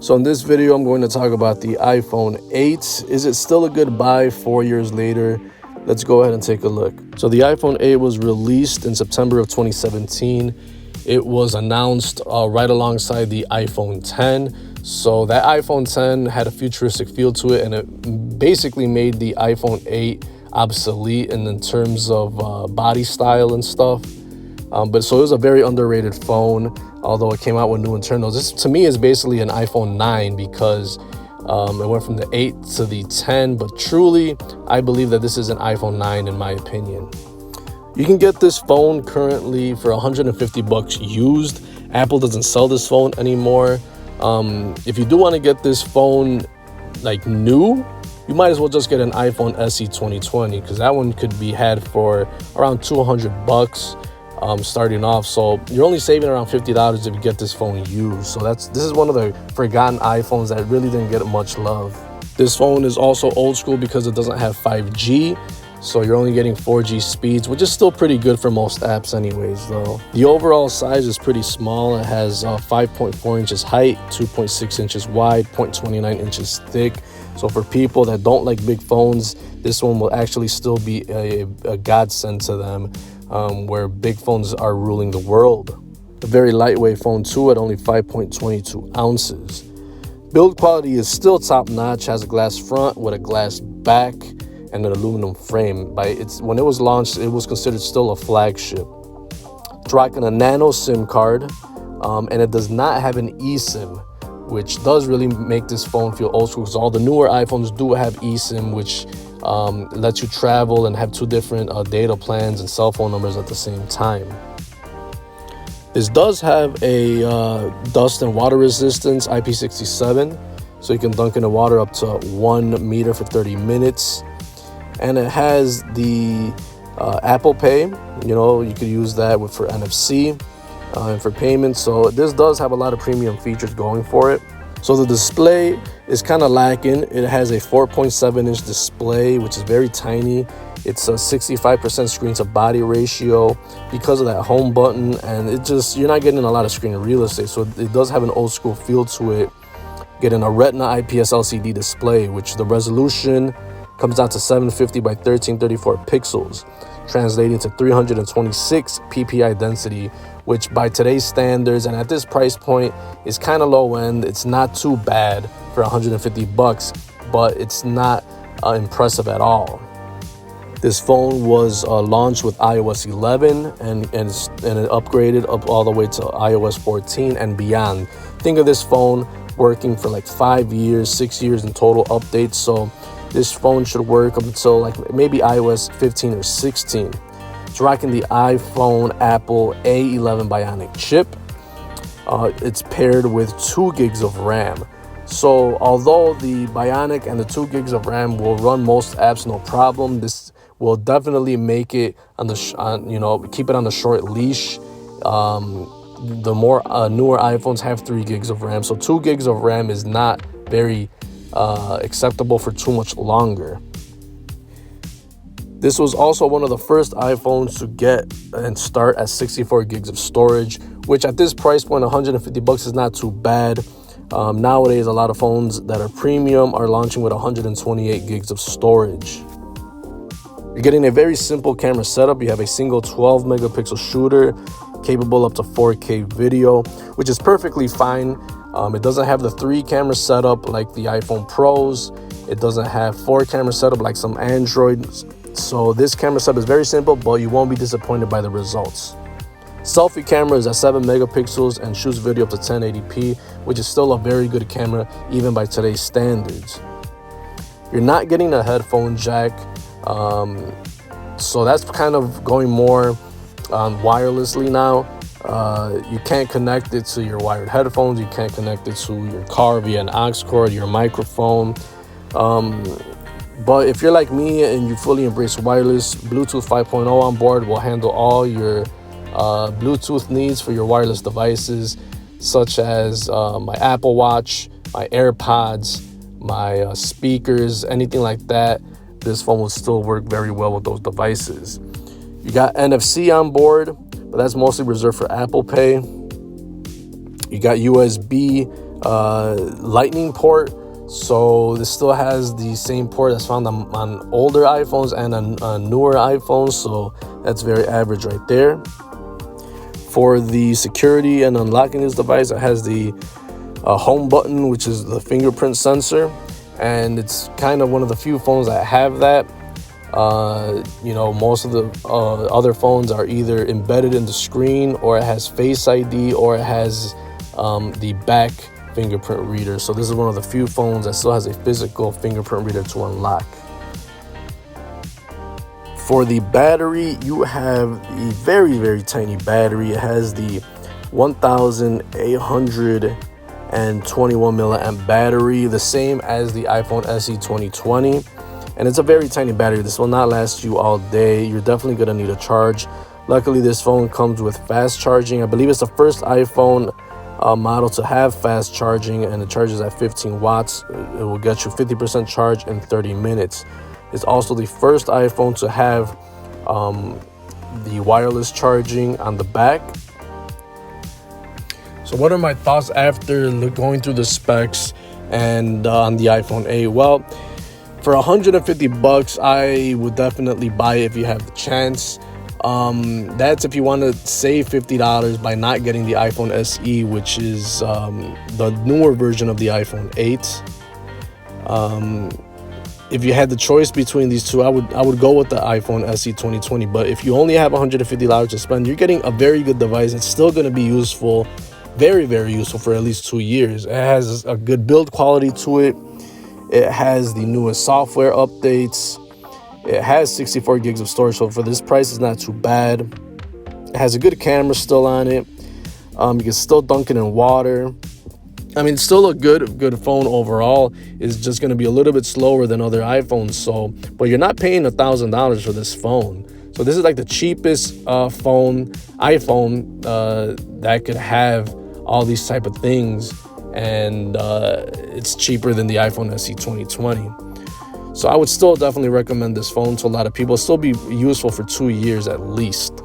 So in this video, I'm going to talk about the iPhone 8. Is it still a good buy 4 years later? Let's go ahead and take a look. So the iPhone 8 was released in September of 2017. It was announced right alongside the iPhone 10. So that iPhone 10 had a futuristic feel to it, and it basically made the iPhone 8 obsolete in terms of body style and stuff. But so it was a very underrated phone, although it came out with new internals. This to me is basically an iPhone 9 because it went from the 8 to the 10. But truly, I believe that this is an iPhone 9 in my opinion. You can get this phone currently for $150 used. Apple doesn't sell this phone anymore. If you do want to get this phone like new, you might as well just get an iPhone SE 2020 because that one could be had for around $200 starting off. So you're only saving around $50 if you get this phone used. So this is one of the forgotten iPhones that really didn't get much love. This phone is also old school because it doesn't have 5G. So you're only getting 4G speeds, which is still pretty good for most apps anyways, though. The overall size is pretty small. It has 5.4 inches height, 2.6 inches wide, 0.29 inches thick. So for people that don't like big phones, this one will actually still be a godsend to them, where big phones are ruling the world. A very lightweight phone too, at only 5.22 ounces. Build quality is still top notch, has a glass front with a glass back and an aluminum frame. When it was launched, it was considered still a flagship. It's rocking a nano SIM card, and it does not have an eSIM, which does really make this phone feel old school because all the newer iPhones do have eSIM, which lets you travel and have two different data plans and cell phone numbers at the same time. This does have a dust and water resistance IP67, so you can dunk in the water up to 1 meter for 30 minutes. And it has the Apple Pay. You could use that for NFC and for payments. So this does have a lot of premium features going for it. So the display is kind of lacking. It has a 4.7-inch display, which is very tiny. It's a 65% screen to body ratio because of that home button, and you're not getting a lot of screen real estate. So it does have an old school feel to it. Getting a Retina IPS LCD display, which the resolution comes out to 750 by 1334 pixels, translating to 326 ppi density, which by today's standards and at this price point is kind of low end. It's not too bad for $150, but it's not impressive at all. This phone was launched with iOS 11 and it upgraded up all the way to iOS 14 and beyond. Think of this phone working for like 5 years, 6 years in total updates. So this phone should work up until like maybe iOS 15 or 16. It's rocking the iPhone Apple A11 Bionic chip. It's paired with 2 gigs of RAM. So although the Bionic and the 2 gigs of RAM will run most apps no problem, this will definitely make it keep it on the short leash. The more newer iPhones have 3 gigs of RAM, so 2 gigs of RAM is not very acceptable for too much longer. This was also one of the first iPhones to get and start at 64 gigs of storage, which at this price point, $150 is not too bad. Nowadays, a lot of phones that are premium are launching with 128 gigs of storage. You're getting a very simple camera setup. You have a single 12 megapixel shooter capable up to 4K video, which is perfectly fine. It doesn't have the 3 camera setup like the iPhone Pros. It doesn't have 4 camera setup like some Androids. So this camera setup is very simple, but you won't be disappointed by the results. Selfie camera is at 7 megapixels and shoots video up to 1080p, which is still a very good camera even by today's standards. You're not getting a headphone jack, so that's kind of going more wirelessly now. You can't connect it to your wired headphones. You can't connect it to your car via an aux cord, your microphone. But if you're like me and you fully embrace wireless, Bluetooth 5.0 on board will handle all your Bluetooth needs for your wireless devices, such as my Apple Watch, my AirPods, my speakers, anything like that. This phone will still work very well with those devices. You got NFC on board, but that's mostly reserved for Apple Pay. You got USB lightning port. So this still has the same port that's found on older iPhones and on newer iPhones. So that's very average right there. For the security and unlocking this device, it has the home button, which is the fingerprint sensor. And it's kind of one of the few phones that have that. Most of the other phones are either embedded in the screen, or it has Face ID, or it has the back fingerprint reader. So this is one of the few phones that still has a physical fingerprint reader to unlock. For the battery, you have a very, very tiny battery. It has the 1821 milliamp battery, the same as the iPhone SE 2020. And it's a very tiny battery. This will not last you all day. You're definitely going to need a charge. Luckily, this phone comes with fast charging. I believe it's the first iPhone model to have fast charging, and it charges at 15 watts. It will get you 50% charge in 30 minutes. It's also the first iPhone to have the wireless charging on the back. So what are my thoughts after going through the specs and on the iPhone 8? Well, for $150, I would definitely buy it if you have the chance. That's if you want to save $50 by not getting the iPhone SE, which is the newer version of the iPhone 8. If you had the choice between these two, I would go with the iPhone SE 2020. But if you only have $150 to spend, you're getting a very good device. It's still going to be useful, very, very useful for at least 2 years. It has a good build quality to it. It has the newest software updates. It has 64 gigs of storage, so for this price, it's not too bad. It has a good camera still on it. You can still dunk it in water. I mean, still a good phone overall. It's just going to be a little bit slower than other iPhones. But you're not paying $1,000 for this phone. So this is like the cheapest iPhone that could have all these type of things, and it's cheaper than the iPhone SE 2020. So I would still definitely recommend this phone to a lot of people. It'll still be useful for 2 years at least.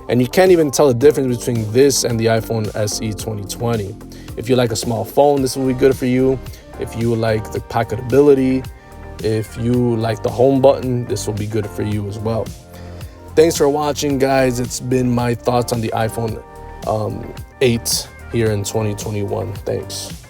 And you can't even tell the difference between this and the iPhone SE 2020. If you like a small phone, this will be good for you. If you like the pocketability, if you like the home button, this will be good for you as well. Thanks for watching, guys. It's been my thoughts on the iPhone 8 here in 2021. Thanks.